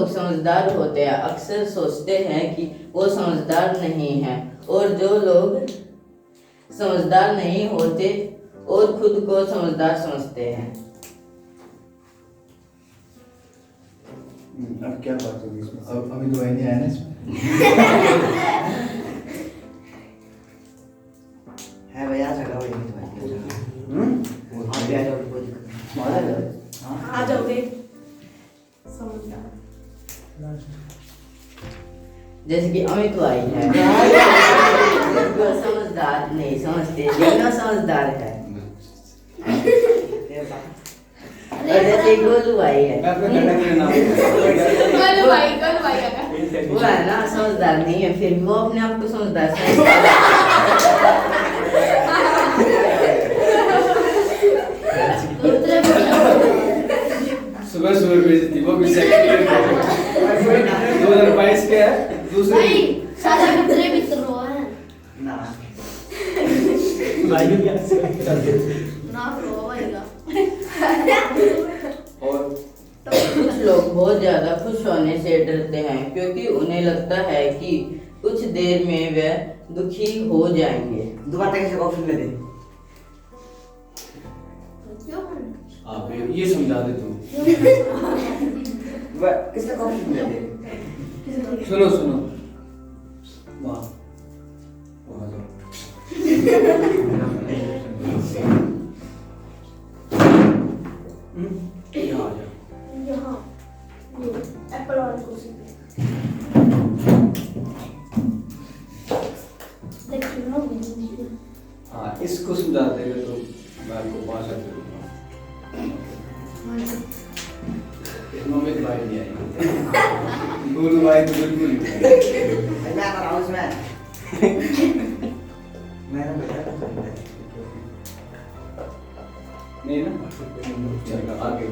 लोग समझदार होते हैं अक्सर सोचते हैं कि वो समझदार नहीं हैं, और जो लोग समझदार नहीं होते और खुद को समझदार समझते हैं। अब क्या बात होगी इसमें? अब अभी दवाई नहीं आया ना इसमें? है भैया जगह वही नहीं तुम्हारी हाँ भी आ जाओ कोई दिक्कत हाँ आ जाओगे समझदार। जैसे कि अमित भाई है वो समझदार नहीं समझते लेकिन समझदार है। और जैसे गोलू भाई है मैं अपने धड़क के नाम कल भाई आगा वो है ना समझदार नहीं है, फिर वो अपने आप को समझदार समझता है। सुबह सुबह भेजी थी वो भी सेकंड 2022 के है दूसरे भाई सारे कुत्ते भी तो है ना भाई क्या ना रो भाईगा। और कुछ लोग बहुत ज्यादा खुश होने से डरते हैं क्योंकि उन्हें लगता है कि कुछ देर में वे दुखी हो जाएंगे। दोबारा कैसे कॉफी में दे क्यों आप ये समझा दे तू किसने कॉफी में दे सुनो सुनो वाह वहाँ जाओ यहाँ आ जाओ यहाँ एप्पल वाली कुर्सी पे देखिए ना हाँ इसको समझा देगा तो मैं आपको 5 रुपये दूंगा। इसमें में दवाई नहीं आई गोलू भाई तो बिल्कुल नहीं मैं आ रहा हूँ इसमें मैंने बेटा नहीं ना चल आगे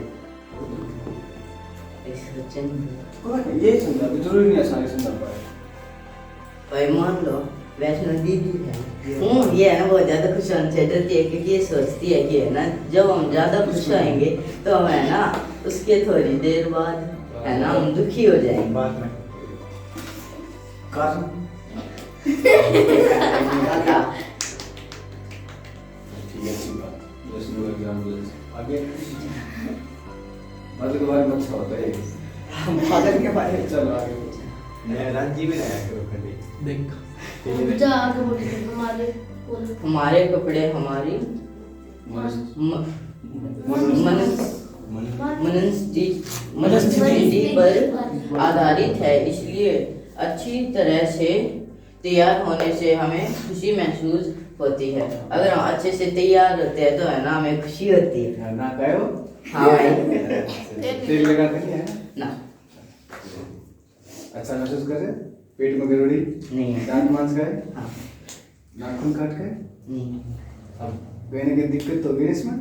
ये समझा भी जरूरी नहीं है सारे समझा पाए भाई मान लो वैष्णो दीदी है ये है ना बहुत ज्यादा खुश होने से डरती है क्योंकि ये सोचती है कि है ना जब हम ज्यादा खुश होंगे तो हम है ना उसके थोड़ी देर बाद है ना हम दुखी हो जाएंगे। बात में कारण ठीक है अच्छी बात जैसे लोग एग्जाम्पल आगे मतलब के बारे में अच्छा होता है हम फादर के बारे में चलो आगे मैं रांची में आया करो कभी देख जा आगे बोल हमारे बोल हमारे कपड़े हमारी मनस्थिति पर आधारित है, इसलिए अच्छी तरह से तैयार होने से हमें खुशी महसूस होती है। अगर हम अच्छे से तैयार होते हैं तो है ना हमें खुशी होती है। ना कहो हाँ भाई तेल लगाते नहीं है ना अच्छा महसूस करे पेट में गड़बड़ी नहीं है। दांत मांस गए हाँ नाखून काट गए नहीं अब कहने की दिक्कत तो होगी इसमें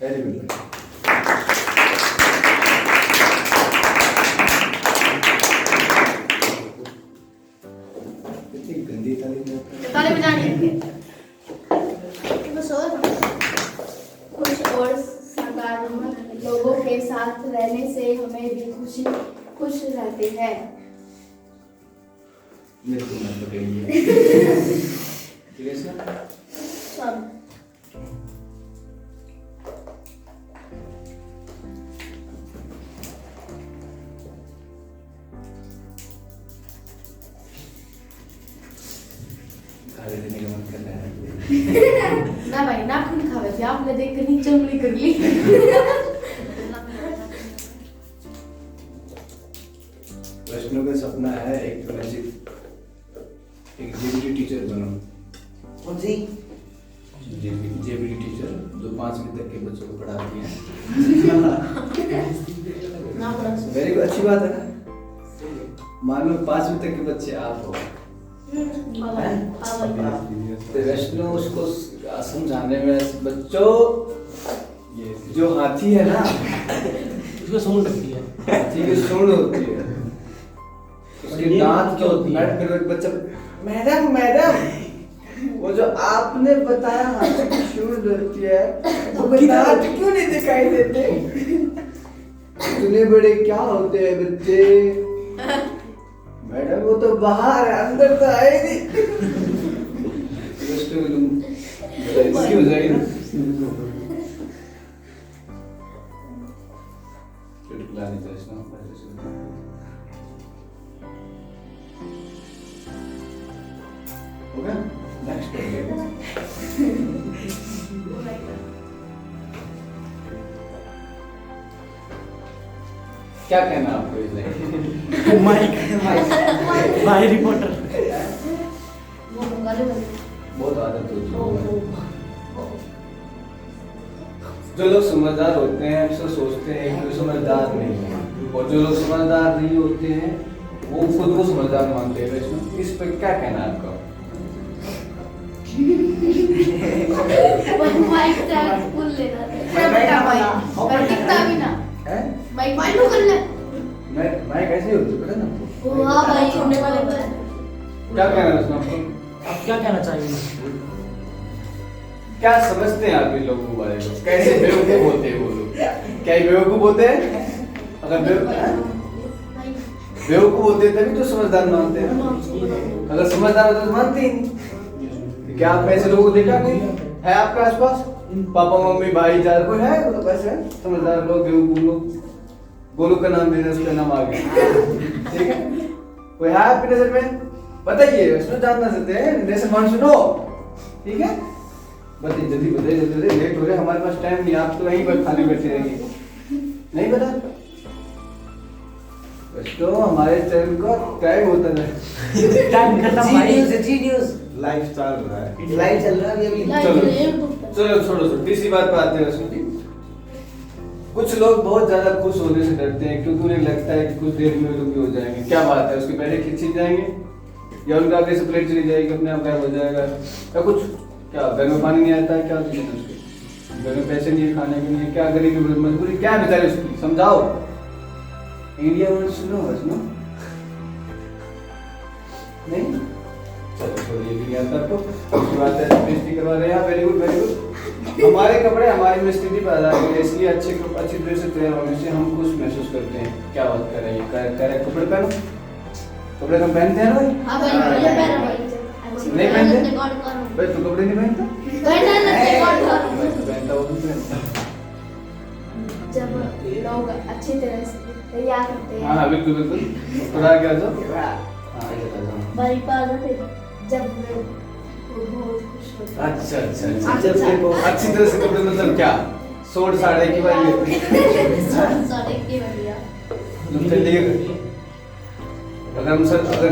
वेरी गुड कितनी गंदी तारीफ ताले बजानी है बस और कुछ और सकारात्मक लोगों के साथ रहने से हमें भी खुश रहते हैं। मेरे को मत बताइए ठीक है सर सब खाने देने का मन कर रहा है ना भाई नाखून खावे थे आपने देख कर नीचे उंगली कर ली। वैष्णव का सपना है एक जेबीटी टीचर बनो कौन सी जेबीटी टीचर जो 5वीं तक के बच्चों को पढ़ाती है ना पड़ा वेरी गुड अच्छी बात है ना मान लो 5वीं तक के बच्चे आप हो तो वैष्णव उसको समझाने में बच्चों जो हाथी है ना उसको सूंड रखती है हाथी की सूंड होती है उसके दांत क्या होती है फिर एक बच्चा मैडम मैडम वो जो आपने बताया हाथी की सूंड होती है वो दांत क्यों नहीं दिखाई देते इतने बड़े क्या होते हैं बच्चे? मैडम वो तो बाहर है, अंदर तो आए नहीं। इसकी हो जाएगी ना? चुटकुलानी तो इसमें पहले से। हो गया? नेक्स्ट हो गया। क्या कहना है आपको इसलिए? भाई रिपोर्टर। बहुत आदत होती है। जो लोग समझदार होते हैं अक्सर सोचते हैं कि वो समझदार नहीं है, और जो लोग समझदार नहीं होते हैं वो खुद को समझदार मानते हैं। इसमें इस पर क्या कहना है आपका? माइक टैग फुल लेना था। और दिखता भी ना। है? माइक लो कर ले। मैं कैसे हो चुका है ना आपको? वाह भाई छोड़ने वाले पर। क्या कहना है उसमें आपको? आप क्या कहना चाहेंगे? क्या समझते हैं आप इन लोगों के बारे में? कैसे बेवकूफ होते हैं वो लोग? क्या ये बेवकूफ होते हैं? अगर बेवकूफ होते हैं तभी तो समझदार मानते हैं। अगर समझदार होते तो मानते ही नहीं। क्या आप ऐसे लोगों को देखा कोई है आपके आसपास? पापा मम्मी भाई चार कोई है? वो तो कैसे है समझदार लोग, बेवकूफ लोग। गोलू का नाम देना, उसका नाम आ गया। ठीक है, कोई है आपकी नजर में? बताइए, उसमें जानना चाहते हैं। जैसे मान सुनो, ठीक है? बताइए जल्दी बताइए, जल्दी लेट हो रहे, हमारे पास टाइम नहीं। आप तो यहीं पर खाली बैठे रहेंगे। नहीं पता? बस तो हमारे चैनल का टाइम होता है। टाइम खत्म भाई। जी न्यूज़ लाइव चल रहा है। लाइव चल रहा है अभी। चलो छोड़ो, तीसरी बात पे आते हैं उसमें की। कुछ लोग बहुत ज्यादा खुश होने से डरते हैं क्योंकि उन्हें लगता है कि कुछ देर में दुखी हो जाएंगे। क्या बात है, उसके पहले खींच जाएंगे या उनका आगे से प्लेट चली जाएगी, अपने आप गायब हो जाएगा या कुछ? क्या घर में पानी नहीं आता है? क्या चीज है उसके घर में? पैसे नहीं है खाने के लिए? क्या गरीबी मजबूरी क्या है बेचारे उसकी? समझाओ। इंडिया में सुनो नहीं? चलो छोड़िए, भी नहीं आता आपको। उसके बाद बेइज्जती करवा रहे हैं। Very good very good. हमारे कपड़े हमारी में स्थिति पैदा करें, इसलिए अच्छी तरह से तैयार होने से हम खुश महसूस करते हैं। क्या बात कर रहे हैं? कह रहे कपड़े पहनो। कपड़े हम पहनते हैं ना भाई? हां भाई मुझे पहना भाई। नहीं पहनते भाई? तू कपड़े नहीं पहनता? पहनता वो भी पहनता। जब लोग अच्छी तरह से तैयार होते हैं। हाँ बिल्कुल बिल्कुल। थोड़ा क्या जो भाई पागल है जब वो बहुत खुश होते हैं। अच्छा जब देखो अच्छी तरह से कपड़े मतलब क्या? सूट साड़ी की बात लेते हैं। साड़ी की बढ़िया। तुम चलिए, अगर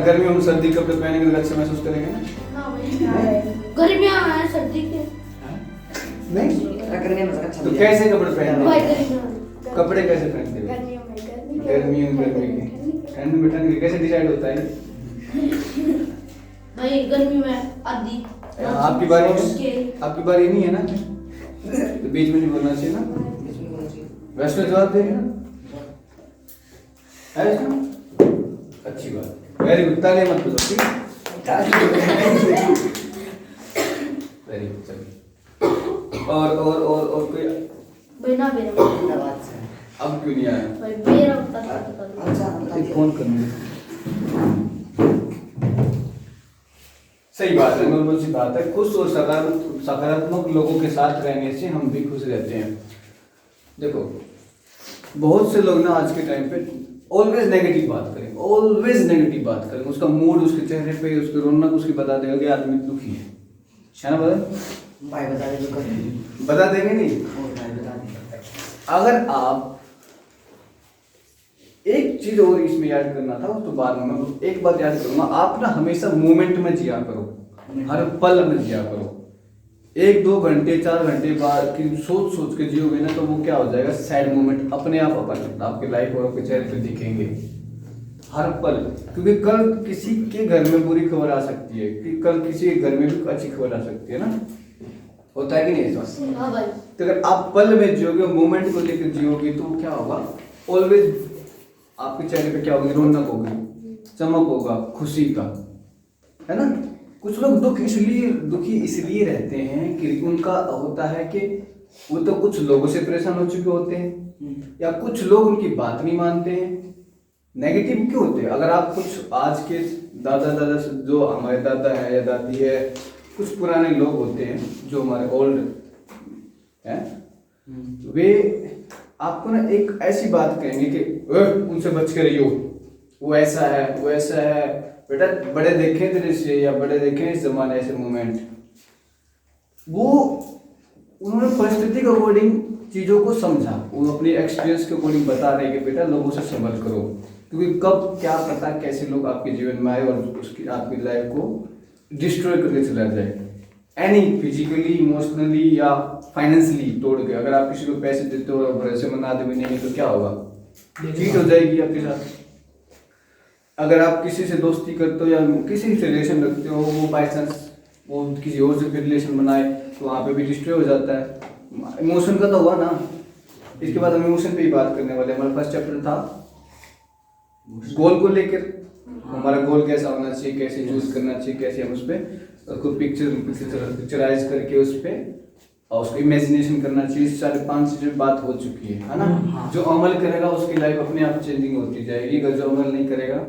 गर्मी में हम सर्दी के कपड़े पहनेंगे तो अच्छा महसूस करेंगे ना? हां भाई गर्मियां हैं सर्दी के नहीं करने में अच्छा। तो कैसे कपड़े पहनते भाई हैं? गर्मियां कपड़े कैसे पहनते हैं? गर्मियों में गर्मी के ठंड में ठंड कैसे डिसाइड होता है? भाई गर्मी में आधी आपकी बारी नहीं है ना, तो बीच में नहीं बोलना चाहिए ना। वैसे जवाब देंगे ना, है ना? अच्छी बात, वेरी गुड। तालियां मत बजाओ, ठीक है? Very good. चलिए और कोई भाई ना बेरा बात से अब क्यों नहीं आया? भाई बेरा बता अच्छा एक फोन करूंगी। सही बात है, नॉर्मल सी बात है। खुश और सकारात्मक लोगों के साथ रहने से हम भी खुश रहते हैं। देखो बहुत से लोग ना आज के टाइम पे ऑलवेज नेगेटिव बात करेंगे, ऑलवेज नेगेटिव बात करेंगे। उसका मूड, उसके चेहरे पे, उसकी रौनक उसकी बता देगा कि आदमी दुखी है ना? भाई बता दे तो कर बता देंगे नहीं? भाई बता दे। अगर आप एक चीज और इसमें याद करना था, तो बाद में मैं एक बात याद करूंगा। आप ना हमेशा मोमेंट में जिया करो, हर पल में जिया करो। 1-2 घंटे 4 घंटे बाद की सोच के जियोगे ना, तो वो क्या हो जाएगा, सैड मोमेंट अपने आप आपके लाइफ और आपके चेहरे पे दिखेंगे हर पल। क्योंकि कल किसी के घर में बुरी खबर आ सकती है, कि कल किसी के घर में भी अच्छी खबर आ सकती है ना, होता है कि नहीं ऐसा? हां भाई। तो अगर आप पल में जियोगे, मोमेंट को लेकर जियोगे, तो क्या होगा, ऑलवेज आपके चेहरे पे क्या होगी, रौनक होगी, चमक होगा, खुशी का, है ना? कुछ लोग दुखी इसलिए रहते हैं कि उनका होता है कि वो तो कुछ लोगों से परेशान हो चुके होते हैं, या कुछ लोग उनकी बात नहीं मानते हैं। नेगेटिव क्यों होते हैं? अगर आप कुछ आज के दादा से, जो हमारे दादा है या दादी है, कुछ पुराने लोग होते हैं जो हमारे ओल्ड हैं, वे आपको ना एक ऐसी बात कहेंगे कि उनसे बच के रहियो, वो ऐसा है, वो ऐसा है। बेटा बड़े देखे तेरे से या बड़े देखे इस जमाने ऐसे मोमेंट, वो उन्होंने परिस्थिति के अकॉर्डिंग चीज़ों को समझा, वो अपनी एक्सपीरियंस के अकॉर्डिंग बता रहे कि बेटा लोगों से संभल करो, क्योंकि कब क्या पता कैसे लोग आपके जीवन में आए और उसकी आपकी लाइफ को डिस्ट्रॉय करके चला जाए, एनी फिजिकली, इमोशनली या फाइनेंशियली तोड़ के। अगर आप किसी को पैसे देते हो और भरोसे में आदमी नहीं है तो क्या होगा? चीट हो जाएगी आपके साथ। अगर आप किसी से दोस्ती करते हो या किसी से रिलेशन रखते हो, वो बाई चांस वो किसी और से फिर रिलेशन बनाए तो वहाँ पे भी डिस्ट्रॉय हो जाता है। इमोशन का तो हुआ ना। इसके बाद हम इमोशन पे ही बात करने वाले। हमारा फर्स्ट चैप्टर था गोल को लेकर, हमारा गोल कैसा होना चाहिए, कैसे चूज करना चाहिए, कैसे हम उस पर उसको पिक्चराइज करके उस पर और उसको इमेजिनेशन करना चाहिए। सारे 5 चीजें बात हो चुकी है ना। जो अमल करेगा उसकी लाइफ अपने आप चेंजिंग होती जाएगी, अगर जो अमल नहीं करेगा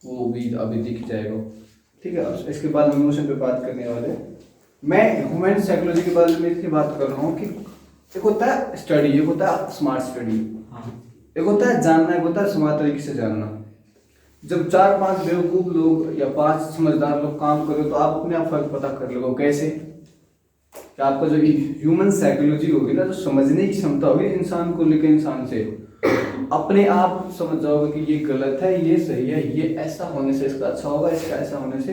वो भी अभी दिख जाएगा। ठीक है, इसके बाद हम इमोशन पे बात करने वाले। मैं ह्यूमन साइकोलॉजी के बारे में इतनी बात कर रहा हूँ कि एक होता है स्टडी, एक होता है स्मार्ट स्टडी, एक होता है जानना, एक होता है स्मार्ट तरीके से जानना। जब 4-5 बेवकूफ लोग या 5 समझदार लोग काम करो तो आप अपने आप फर्क पता कर लो। कैसे? कि आपका जो ह्यूमन साइकोलॉजी होगी ना, जो समझने की क्षमता होगी इंसान को लेकर इंसान से, अपने आप समझ जाओगे कि ये गलत है, ये सही है, ये ऐसा होने से इसका अच्छा होगा, इसका ऐसा होने से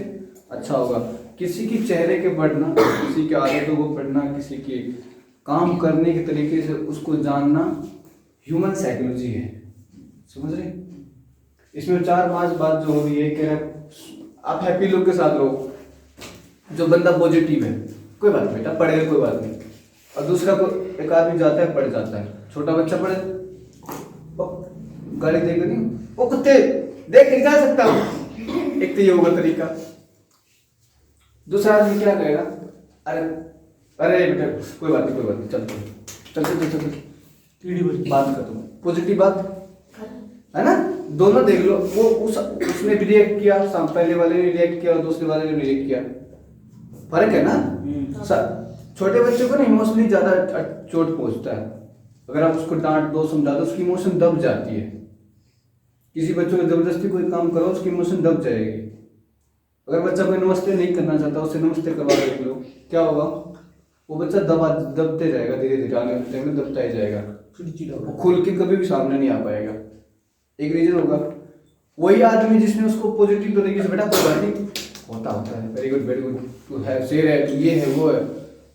अच्छा होगा। किसी की चेहरे के पढ़ना, किसी की आदतों को पढ़ना, किसी के काम करने के तरीके से उसको जानना ह्यूमन साइकोलॉजी है। समझ रहे? इसमें 4-5 बात जो हो रही है कि आप हैप्पी लोग के साथ रहो। जो बंदा पॉजिटिव है, कोई बात नहीं बेटा, पढ़ेगा कोई बात नहीं। और दूसरा को एक आदमी जाता है पढ़ जाता है, छोटा बच्चा पढ़े, गाली देगा नहीं, वो कुत्ते देख नहीं जा सकता हूँ, एक तो ये होगा तरीका। दूसरा आदमी क्या कहेगा? अरे अरे बेटा कोई बात नहीं, चल बात कर, तुम पॉजिटिव बात है ना। दोनों देख लो, वो उसने भी रिएक्ट किया, पहले वाले ने रिएक्ट किया और दूसरे वाले ने रिएक्ट किया, फर्क है ना। छोटे बच्चों को ना इमोशनली ज्यादा चोट पहुंचता है। अगर आप उसको डांट दो, समझा दो, उसकी इमोशन दब जाती है। किसी बच्चों को जबरदस्ती कोई काम करो, उसकी इमोशन दब जाएगी। अगर बच्चा कोई नमस्ते नहीं करना चाहता, उससे नमस्ते करवा देख लो, क्या होगा? वो बच्चा दबते जाएगा, धीरे धीरे आने वाले टाइम में दबता ही जाएगा, खुल के कभी भी सामने नहीं आ पाएगा। एक रीजन होगा। वही आदमी जिसने उसको पॉजिटिव तरीके से बेटा कोई बात नहीं, होता है, वेरी गुड, तू है, शेर है, तू ये है, वो है,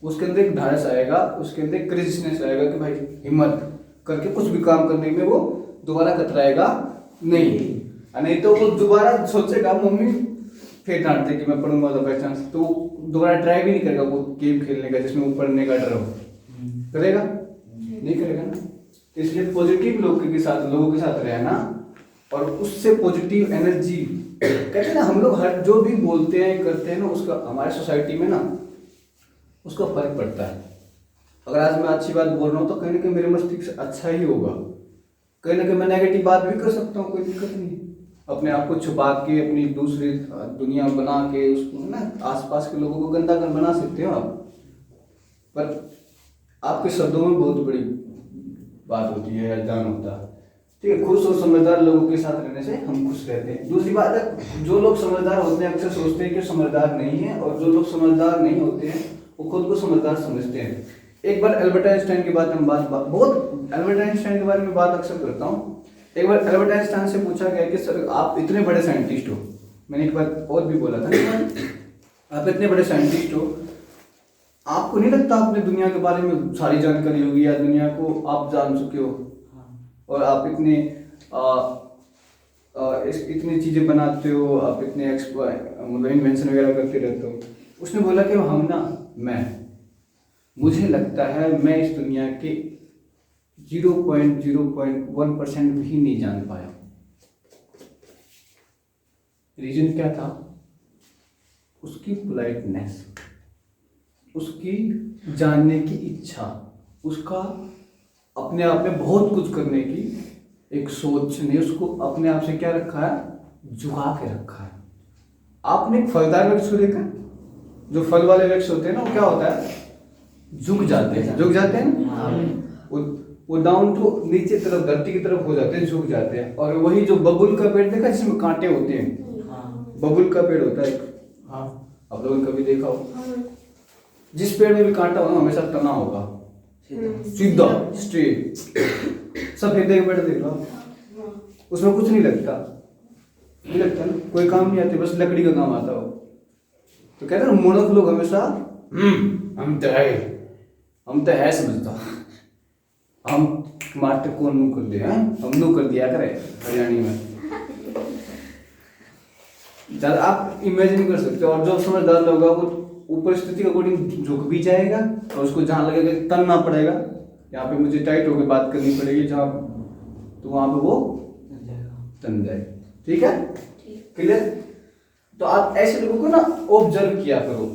उसके अंदर एक ढाढ़स आएगा, उसके अंदर एक क्रिजनेस आएगा कि भाई हिम्मत करके कुछ भी काम करने में वो दोबारा कतराएगा नहीं तो वो दोबारा सोचेगा मम्मी फिर डांटते कि मैं पढ़ूंगा तो बाई चांस, तो दोबारा ट्राई भी नहीं करेगा वो गेम खेलने का जिसमें वो पढ़ने का डर हो। करेगा? नहीं करेगा ना। इसलिए पॉजिटिव लोगों के साथ रहना और उससे पॉजिटिव एनर्जी, कहते हैं ना हम लोग हर जो भी बोलते हैं करते हैं ना, उसका हमारे सोसाइटी में ना उसका फर्क पड़ता है। अगर आज मैं अच्छी बात बोल रहा हूँ तो कहीं ना कहीं मेरे मस्तिष्क अच्छा ही होगा, कहीं ना कहीं मैं नेगेटिव बात भी कर सकता हूँ, कोई दिक्कत नहीं। अपने आप को छुपा के अपनी दूसरी दुनिया बना के उसको ना आसपास के लोगों को गंदा कर बना सकते हो आप, पर आपके शब्दों में बहुत बड़ी बात होती है या जान होता है। ठीक है, खुश और समझदार लोगों के साथ रहने से हम खुश रहते हैं। दूसरी बात है, जो लोग समझदार होते हैं अक्सर सोचते हैं कि समझदार नहीं है, और जो लोग समझदार नहीं होते हैं वो खुद को समझदार समझते हैं। एक बार एल्बर्ट आइंस्टाइन की बात हम बहुत एल्बर्ट आइंस्टाइन के बारे में बात अक्सर करता हूँ। एक बार एल्बर्ट आइंस्टाइन से पूछा गया कि सर आप इतने बड़े साइंटिस्ट हो, मैंने एक बार और भी बोला था, आप इतने बड़े साइंटिस्ट हो, आपको नहीं लगता आपने दुनिया के बारे में सारी जानकारी होगी या दुनिया को आप जान चुके हो और आप इतने इतनी चीजें बनाते हो, आप इतने मतलब इन्वेंशन वगैरह करते रहते हो। उसने बोला कि मुझे लगता है मैं इस दुनिया के 0.01% भी नहीं जान पाया। रीजन क्या था? उसकी पोलाइटनेस, उसकी जानने की इच्छा, उसका अपने आप में बहुत कुछ करने की एक सोच ने उसको अपने आप से क्या रखा है, झुका के रखा है। आपने एक फलदार वृक्ष को देखा, जो फल वाले वृक्ष होते हैं ना, वो क्या होता है, झुक जाते हैं, झुक जाते हैं ना, वो डाउन टू नीचे तरफ धरती की तरफ हो जाते हैं, झुक जाते हैं। और वही जो बबुल का पेड़ देखा जिसमें कांटे होते हैं, बबुल का पेड़ होता है एक, हाँ आप लोगों ने कभी देखा हो, जिस पेड़ में भी कांटा होगा हमेशा तना होगा, सीधा स्ट्रेट। सफेदे का पेड़ देख लो, उसमें कुछ नहीं लगता, नहीं लगता ना, कोई काम नहीं आते, बस लकड़ी का काम आता हो। तो कहते हैं ना मूर्ख लोग हमेशा हम तो है समझता, हम मारते कौन मुंह कर दिया, हम नु कर दिया करे हरियाणी में। ज्यादा आप इमेजिन कर सकते हो। और जो समझदार लोग होगा वो ऊपर स्थिति के अकॉर्डिंग झुक भी जाएगा, और उसको जहाँ लगेगा तनना पड़ेगा, यहाँ पे मुझे टाइट होकर बात करनी पड़ेगी जहाँ, तो वहाँ पे वो तन जाएगा। ठीक है, क्लियर? तो आप ऐसे लोगों को ना ऑब्जर्व किया करो।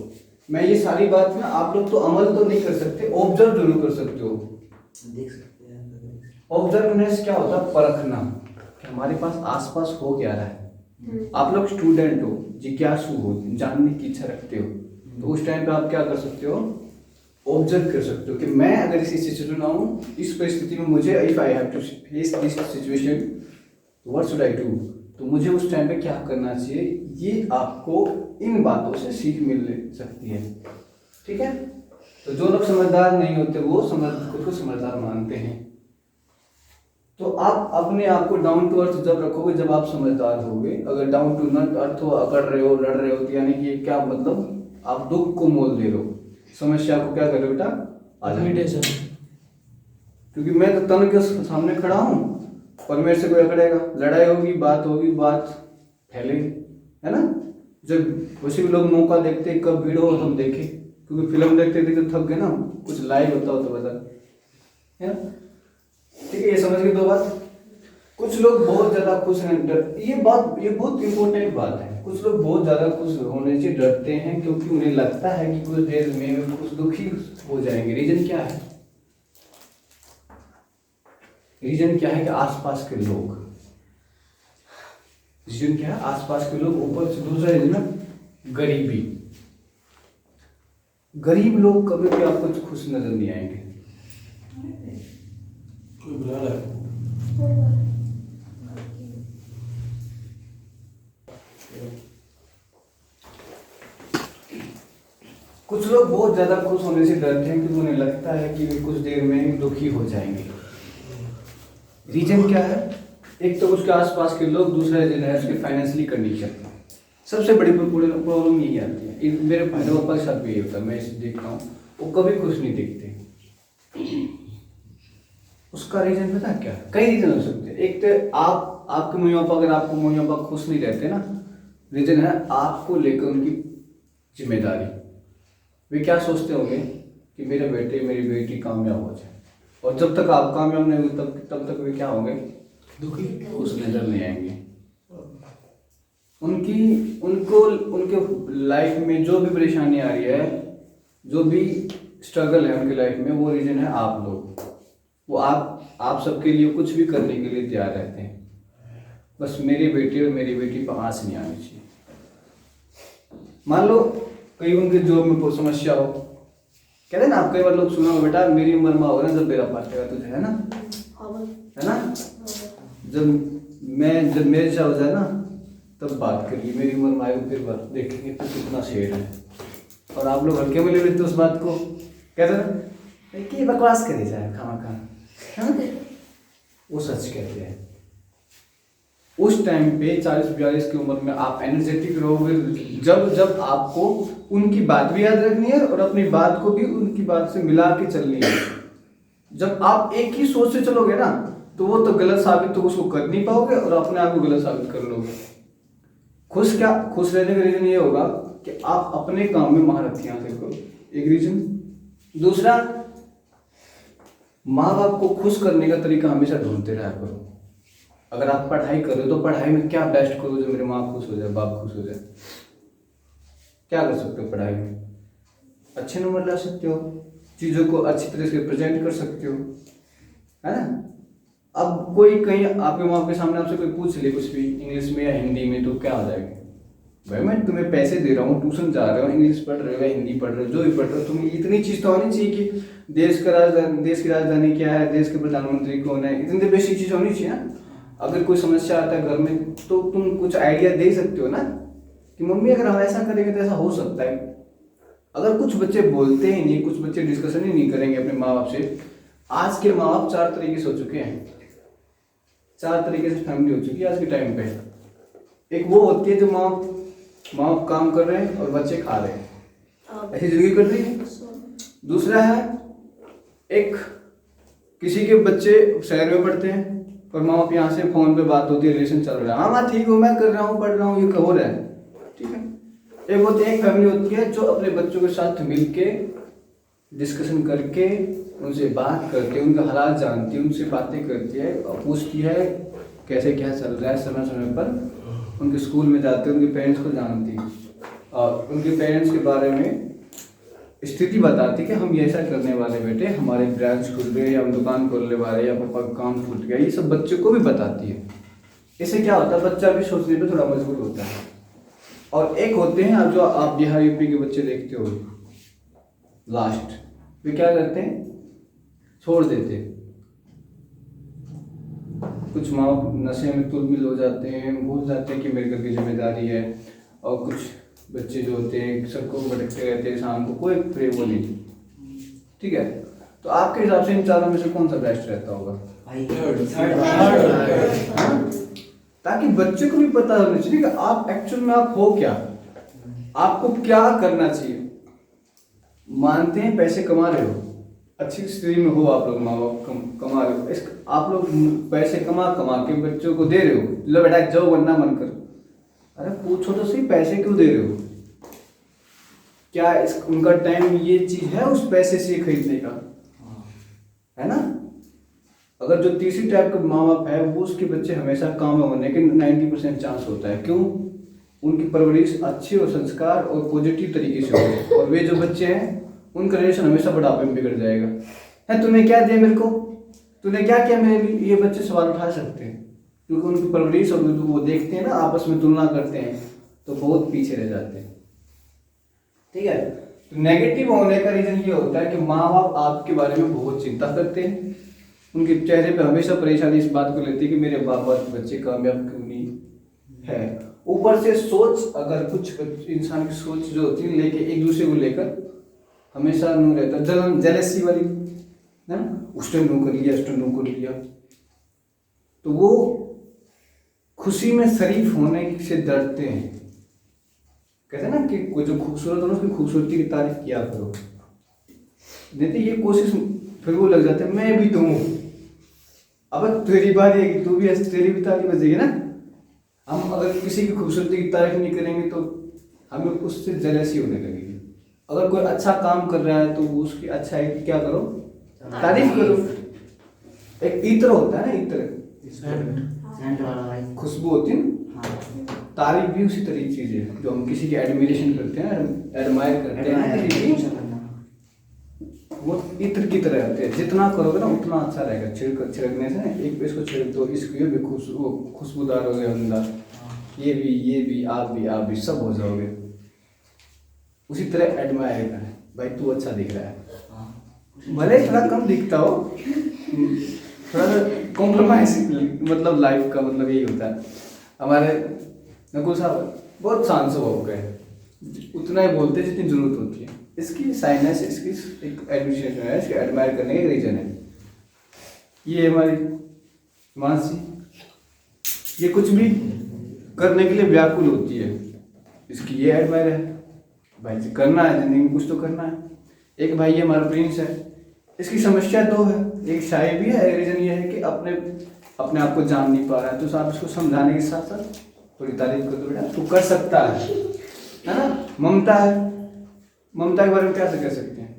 मैं ये सारी बात ना, आप लोग तो अमल तो नहीं कर सकते, ऑब्जर्व जरूर कर सकते हो। देख सकते हैं। ऑब्जर्वनेस क्या होता है, परखना कि हमारे पास आसपास हो क्या रहा है। आप लोग स्टूडेंट हो, जिज्ञासु हो, जानने की इच्छा रखते हो, तो उस टाइम पे आप क्या कर सकते हो, ऑब्जर्व कर सकते हो कि मैं अगर इसी सिचुएशन में हूँ, इस परिस्थिति में मुझे, if I have to face this situation, what should I do, तो मुझे उस टाइम पे क्या करना चाहिए। ये आपको इन बातों से सीख मिल सकती है। ठीक है, तो जो लोग समझदार नहीं होते वो खुद को समझदार मानते हैं। तो आप अपने आप को डाउन टू अर्थ जब रखोगे जब आप समझदार होगे। अगर डाउन टू नॉट अर्थ हो, अकड़ रहे हो, लड़ रहे हो, तो यानी कि क्या मतलब, आप दुख को मोल दे रहे हो, समस्या को क्या कर रहे हो बेटा, लिमिटेशन। क्योंकि मैं तो तन के सामने खड़ा हूँ और मेरे से कोई अकड़ेगा, लड़ाई होगी, बात फैलेगी, है ना। जब वैसे भी लोग मौका देखते हैं, कब भीड़ हो हम देखें, क्योंकि फिल्म देखते देखते थक गए ना, कुछ लाइव होता हो तो बता, है ना। ठीक है, ये समझ गए दो बात। कुछ लोग बहुत ज्यादा खुश हैं, ये बहुत इंपॉर्टेंट बात है। कुछ लोग बहुत ज्यादा खुश होने से डरते हैं क्योंकि उन्हें लगता है कि कुछ देर में कुछ दुखी हो जाएंगे। रीजन क्या है, रीजन क्या है कि आसपास के लोग, रीजन क्या है, आसपास के लोग। ऊपर से दूसरा रीजन है गरीबी। गरीब लोग कभी भी आपको खुश नजर नहीं आएंगे। कोई बुला रहा है। कुछ लोग बहुत ज्यादा खुश होने से डरते हैं क्योंकि उन्हें लगता है कि वे कुछ देर में दुखी हो जाएंगे। रीजन क्या है, एक तो उसके आसपास के लोग, दूसरा रीजन है उसके फाइनेंशियली कंडीशन। सबसे बड़ी प्रॉब्लम यही आती है। मेरे भाई पापा के साथ भी यही होता है, मैं इसे देखता हूँ, वो कभी खुश नहीं दिखते। उसका रीजन पता क्या है, कई रीजन हो सकते हैं। एक तो आपके मम्मी पापा, अगर आपको मम्मी पापा खुश नहीं रहते ना, रीजन है आपको लेकर उनकी जिम्मेदारी। वे क्या सोचते होंगे कि मेरे बेटे मेरी बेटी कामयाब हो जाए, और जब तक आप कामयाब नहीं होंगे तब तक वे क्या होंगे, दुखी, खुश नजर नहीं आएंगे। उनके लाइफ में जो भी परेशानी आ रही है, जो भी स्ट्रगल है उनके लाइफ में, वो रीजन है आप लोग। वो आप सबके लिए कुछ भी करने के लिए तैयार रहते हैं, बस मेरे बेटे और मेरी बेटी पर आंच नहीं आनी चाहिए। मान लो कहीं उनके जॉब में कोई समस्या हो, कहते हैं ना, आप कई बार लोग सुना हो, बेटा मेरी उम्र में होगा ना जब मेरा पाटेगा तुझे, है ना, है ना। जब मेरे से हो जाए ना तब बात करिए, मेरी उम्र में आएगी फिर बात देखेंगे तो कितना शेर है। और आप लोग हल्के में ले लेते उस बात को, कहते हैं कि बकवास करे जाए खाना, वो सच कहते हैं। उस टाइम पे 40-42 की उम्र में आप एनर्जेटिक रहोगे जब आपको उनकी बात भी याद रखनी है और अपनी बात को भी उनकी बात से मिला के चलनी है। जब आप एक ही सोच से चलोगे ना, तो वो तो गलत साबित तो उसको कर नहीं पाओगे और अपने आप को गलत साबित कर लोगे। खुश रहने का रीजन ये होगा कि आप अपने काम में महारत हासिल करो, एक रीजन। दूसरा, माँ बाप को खुश करने का तरीका हमेशा ढूंढते रहा करो। अगर आप पढ़ाई कर रहे हो तो पढ़ाई में क्या बेस्ट करो जो मेरी माँ खुश हो जाए, बाप खुश हो जाए। क्या कर सकते हो पढ़ाई में, अच्छे नंबर ला सकते हो, चीज़ों को अच्छी तरह से प्रेजेंट कर सकते हो, है ना। अब कोई कहीं आपके माँ के सामने आपसे कोई पूछ ले कुछ भी इंग्लिश में या हिंदी में, तो क्या हो जाएगा? भाई मैं तुम्हें पैसे दे रहा हूँ, ट्यूशन जा रहे हो, इंग्लिश पढ़ रहे हो या हिंदी पढ़ रहे हो, जो भी पढ़ रहे हो, तुम्हें इतनी चीज़ तो होनी चाहिए कि देश की राजधानी क्या है, देश के प्रधानमंत्री कौन है, इतनी तो बेसिक चीज़ होनी चाहिए ना। अगर कोई समस्या आता है घर में तो तुम कुछ आइडिया दे सकते हो ना कि मम्मी अगर हम ऐसा करेंगे तो ऐसा हो सकता है। अगर कुछ बच्चे बोलते ही नहीं, कुछ बच्चे डिस्कशन ही नहीं करेंगे अपने माँ बाप से। आज के माँ बाप 4 तरीके से हो चुके हैं, 4 तरीके से फैमिली हो चुकी है आज के टाइम पे। एक वो होती है जो माँ बाप काम कर रहे हैं और बच्चे खा रहे हैं, ऐसी जिंदगी कट रही है। दूसरा है एक किसी के बच्चे शहर में पढ़ते हैं और माँ बाप यहाँ से फोन पे बात होती है, रिलेशन चल रहा है, हाँ ठीक हूँ, मैं कर रहा हूँ, पढ़ रहा हूँ, ये हो रहा है, ठीक है। एक होती है, एक फैमिली होती है जो अपने बच्चों के साथ मिलके डिस्कशन करके उनसे बात करके उनका हालात जानती है, उनसे बातें करती है और पूछती है कैसे क्या चल रहा है। समय समय पर उनके स्कूल में जाते हैं, उनके पेरेंट्स को जानती है और उनके पेरेंट्स के बारे में स्थिति बताती कि हम ये ऐसा करने वाले बेटे, हमारे ब्रांच खुल गए या हम दुकान खोलने वाले या पापा का काम छूट गया, ये सब बच्चों को भी बताती है। इससे क्या होता है, बच्चा भी सोचने पे थोड़ा मजबूर होता है। और एक होते हैं अब जो आप बिहार यूपी के बच्चे देखते हो लास्ट, वे क्या करते हैं, छोड़ देते हैं। कुछ माँ नशे में तुलमिल हो जाते हैं, भूल जाते हैं कि मेरे घर की जिम्मेदारी है, और कुछ बच्चे जो होते हैं सड़कों पर भटकते रहते हैं, शाम को कोई प्रे वो नहीं, ठीक है। तो आपके हिसाब से इन चारों में से कौन सा बेस्ट रहता होगा? ताकि बच्चे को भी पता होना चाहिए कि आप एक्चुअल में आप हो क्या, आपको क्या करना चाहिए। मानते हैं पैसे कमा रहे हो, अच्छी स्थिति में हो आप लोग, माँ बाप कमा रहे हो, आप लोग पैसे कमा के बच्चों को दे रहे हो, लो बेटा जाओ वरना मन कर। अरे पूछो तो सही, पैसे क्यों दे रहे हो? क्या उनका टाइम ये चीज है उस पैसे से खरीदने का, है ना। अगर जो तीसरी टाइप का माँ बाप है वो उसके बच्चे हमेशा काम में होने के 90% चांस होता है। क्यों? उनकी परवरिश अच्छी और संस्कार और पॉजिटिव तरीके से हो, और वे जो बच्चे हैं उनका रिलेशन हमेशा बुढ़ापे में बिगड़ जाएगा। है तूने क्या दिया मेरे को, तूने क्या किया मेरे लिए, ये बच्चे सवाल उठा सकते हैं क्योंकि उनकी परवरिश और वो देखते हैं ना, आपस में तुलना करते हैं तो बहुत पीछे रह जाते हैं, ठीक है। तो नेगेटिव होने का रीजन ये होता है कि माँ बाप आपके बारे में बहुत चिंता करते हैं, उनके चेहरे पे हमेशा परेशानी इस बात को लेती है कि मेरे बाप बच्चे कामयाब क्यों नहीं है। ऊपर से सोच, अगर कुछ इंसान की सोच जो होती है लेके एक दूसरे को लेकर हमेशा नू रहता, जलन जेलसी वाली ना, उसने नू कर लिया, उसने नू कर लिया, तो वो खुशी में शरीफ होने से डरते हैं। कहते हैं ना कि कोई जो खूबसूरत हो उसकी खूबसूरती की तारीफ किया करो, नहीं तो ये कोशिश फिर वो लग जाते हैं मैं भी तो हूँ, अब तेरी बारी है कि तू भी, तेरी भी तारीफ बजेगी ना। हम अगर किसी की खूबसूरती की तारीफ नहीं करेंगे तो हमें उससे जेलसी होने लगेगी। अगर कोई अच्छा काम कर रहा है तो उसकी अच्छाई की क्या करो, तारीफ करो। एक इत्र होता है ना, इत्र खुशबू होती है, तारीफ भी उसी तरह की चीज है। जो हम किसी की एडमिरेशन करते हैं, एडमायर करते हैं, वो इत्र की तरह होते हैं। जितना करोगे ना उतना अच्छा रहेगा। छिड़कने से एक पे इसको छिड़क दो, इसको भी खुशबूदार हो गया अंदर, ये भी आप भी सब हो जाओगे। उसी तरह एडमायर करना है, भाई तू अच्छा दिख रहा है, भले थोड़ा कम दिखता हो, थोड़ा सा कॉम्प्रोमाइज, मतलब लाइफ का मतलब यही होता है। हमारे नकुल साहब बहुत शांत स्वभाव का है, उतना ही बोलते जितनी जरूरत होती है। इसकी साइनेस, इसकी एक एडमिनिस्ट्रेशन है, इसके एडमायर करने का एक रीजन है। ये हमारी मानसी, ये कुछ भी करने के लिए व्याकुल होती है, इसकी ये एडमायर है, भाई जी करना है जिंदगी में, कुछ तो करना है। एक भाई ये हमारा प्रिंस है, इसकी समस्या दो है, एक शाय भी है, रीजन ये है कि अपने आप को जान नहीं पा रहा है। तो आप इसको समझाने के साथ साथ थोड़ी तारीफ कर दो, बेटा तू कर सकता है ना। ममता है, ममता के बारे में क्या कह सकते हैं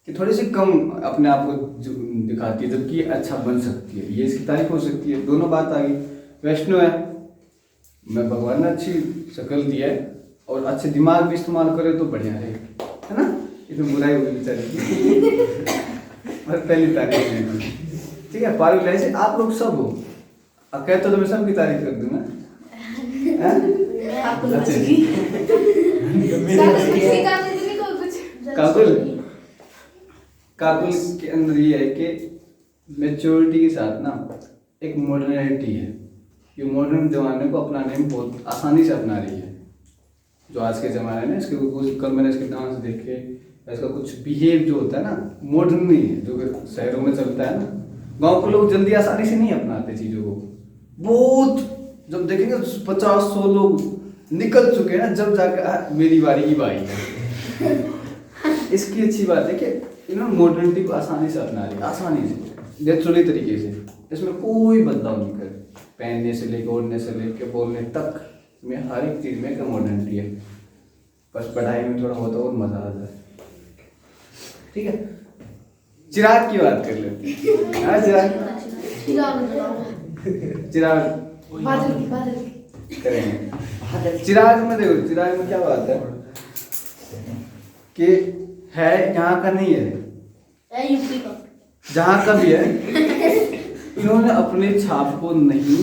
कि थोड़ी सी कम अपने आप को दिखाती है जबकि अच्छा बन सकती है, ये इसकी तारीफ हो सकती है। दोनों बात आ गई। वैष्णो है, मैं भगवान ने अच्छी शक्ल दी है और अच्छे दिमाग भी इस्तेमाल करे तो बढ़िया रहेगा, है ना। इसमें बुराई होगी बेचारी बस पहली तारीफ नहीं की। ठीक है, पारुल ऐसे आप लोग सब हो, अब कहते तो मैं सबकी तारीफ कर दूंगा। आपको अच्छा। लगी किसी काम में नहीं कोई कुछ काकुल के अंदर ये है कि मैच्योरिटी के साथ ना एक मॉडर्निटी है। ये मॉडर्न जमाने को अपनाने में बहुत आसानी से अपना रही है जो आज के ज़माने में। इसके कुछ कल मैंने इसके डांस देखे, इसका कुछ बिहेव जो होता है ना मॉडर्न नहीं है जो कि शहरों में चलता है ना। गांव के लोग जल्दी आसानी से नहीं अपनाते चीज़ों को। बहुत जब देखेंगे 50-100 लोग निकल चुके हैं ना, जब जाकर मेरी बारी की बारी है। इसकी अच्छी बात है कि इन्होंने मॉडर्निटी को आसानी से अपना रही है, आसानी से, नेचुरली तरीके से। इसमें कोई बदलाव नहीं करे, पहनने से लेकर, ओढ़ने से लेकर, बोलने तक में हर एक चीज़ में एक मॉडर्निटी है। बस पढ़ाई में थोड़ा होता और मज़ा आता है। ठीक है, चिराग की बात कर लेते हैं। हाँ चिराग बादल की करेंगे। चिराग में देखो, चिराग में क्या बात है कि है यहाँ का नहीं है, यूपी का जहाँ का भी है इन्होंने अपने छाप को नहीं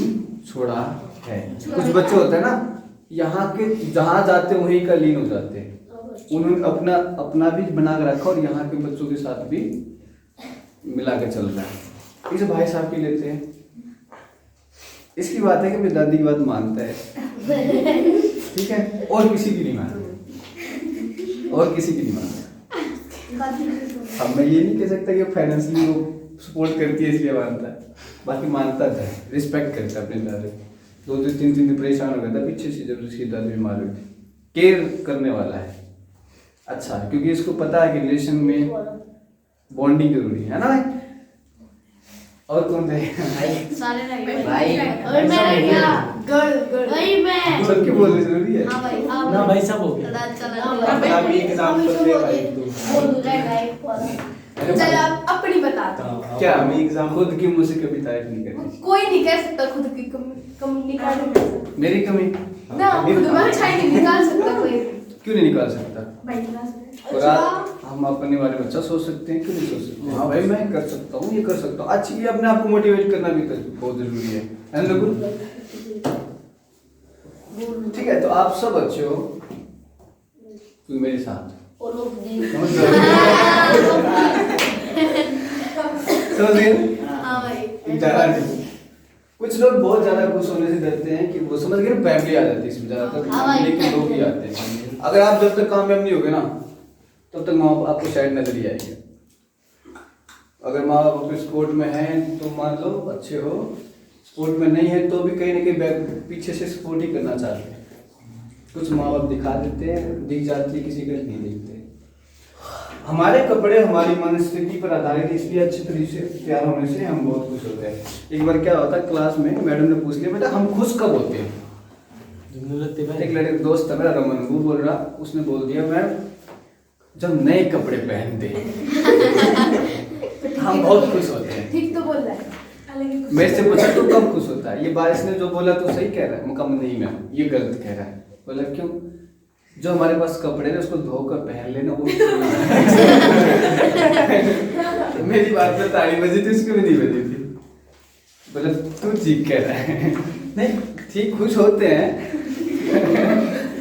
छोड़ा है। कुछ बच्चे होते हैं ना यहाँ के, जहाँ जाते हैं वहीं का लीन हो जाते हैं। उन्होंने अपना भी बना के रखा और यहाँ के बच्चों के साथ भी मिला के चल रहा है। इसे भाई साहब की लेते हैं। इसकी बात है कि मेरी दादी की बात मानता है, ठीक है, और किसी की नहीं मानता, और किसी की नहीं मानता। अब मैं ये नहीं कह सकता कि फाइनेंशियली वो सपोर्ट करती है इसलिए मानता है, बाकी मानता था, रिस्पेक्ट करता अपने दादी। 2-3 दिन परेशान हो गया था पीछे से जब उसकी दादी बीमार हुई थी। केयर करने वाला है, अच्छा, क्योंकि इसको पता है कि रिलेशन में बॉन्डिंग जरूरी है ना भाई। और कौन थे सारे रह भाई और मैं क्या गड़ वही मैं सबके बोलने जरूरी है। हाँ भाई ना भाई सब हो गया। चला अभी एग्जाम्पल दे भाई तू। बोल रहा है चल आप अपनी बता दो। क्या हम एग्जाम खुद की मुझसे कभी तारीफ नहीं करनी। कोई नहीं कह सकता खुद की कम निकाल नहीं सकता। मेरी कमी ना खुद में अच्छाई नहीं निकाल सकता कोई। क्यों नहीं निकाल सकता? भाई निकाल सकता। और आप हम अपने बारे में अच्छा सोच सकते हैं, क्यों नहीं सोच सकते? हाँ भाई मैं कर सकता हूँ, ये कर सकता हूँ। अच्छी अपने आप को मोटिवेट करना भी तो बहुत जरूरी है ना लोगों? ठीक है, तो आप सब अच्छे हो, तू मेरे साथ और लोग दी समझ गए? हाँ भाई ज्यादा नहीं। कुछ लोग बहुत ज्यादा खुश होने से डरते हैं कि वो समझ गए ना, फैमिली आ जाती है इसमें ज्यादातर, हाँ भाई। फैमिली के लोग ही आते हैं। अगर आप जब तक कामयाब नहीं होगे ना तब तक माँ बाप आपको शायद नजर ही आएगी। अगर माँ बाप अपने स्पोर्ट में हैं तो मान लो अच्छे हो, स्पोर्ट में नहीं है तो भी कहीं ना कहीं पीछे से सपोर्ट ही करना चाहते हैं। कुछ माँ बाप दिखा देते हैं, दिख जाती है, किसी का नहीं दिखते। हमारे कपड़े हमारी मनस्थिति पर आधारित, इसलिए अच्छे तरीके से तैयार होने से हम बहुत खुश होते हैं। एक बार क्या होता है क्लास में, मैडम ने पूछ लिया बेटा हम खुश कब होते हैं? एक लड़के दोस्त था मेरा रमन, वो बोल रहा, उसने बोल दिया मैम जब नए कपड़े पहनते हैं हम बहुत खुश होते हैं। ठीक तो बोल रहा है। मेरे से पूछा तो कब खुश होता है? ये बारिश ने जो बोला तो सही कह रहा है? कम नहीं मैम ये गलत कह रहा है। बोला क्यों? जो हमारे पास कपड़े ने उसको धोकर पहन लेना वो मेरी बात में ताली बजी थी, उसकी भी नहीं बजी थी। बोला तू ठीक कह रहा है। नहीं ठीक खुश होते हैं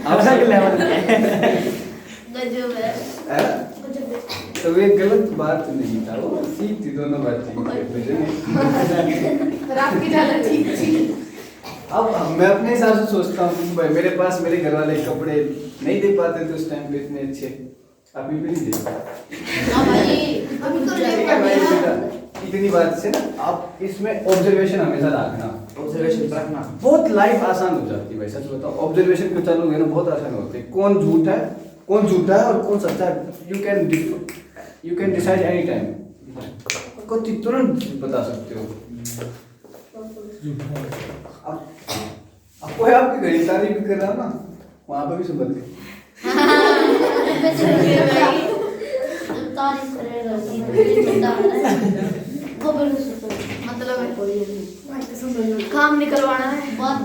आप सब लेवल गजब है तो ये गलत बात नहीं था, वो ठीक थी, दोनों बात ठीक और आपकी ज्यादा ठीक थी। अब मैं अपने हिसाब से सोचता हूँ भाई मेरे पास मेरे घर वाले कपड़े नहीं दे पाते थे उस टाइम पे इतने अच्छे, अभी भी नहीं दे पाते। हाँ भाई अभी तो ले ठीक है भाई बेटा, इतनी बात से ना आप इसमें ऑब्जर्वेशन हमेशा रखना, ऑब्जर्वेशन रखना बहुत लाइफ आसान हो जाती है भाई। सच बताओ ऑब्जर्वेशन को चलोगे ना बहुत आसान होती है। कौन झूठा है और कौन सच्चा है, you can decide any time, को तुरंत बता सकते हो। अब कोई आपकी घड़ी तारीफ भी कर रहा ना वहाँ पे भी सुन बदले तारीफ करेगा मतलब काम निकलवाना है बहुत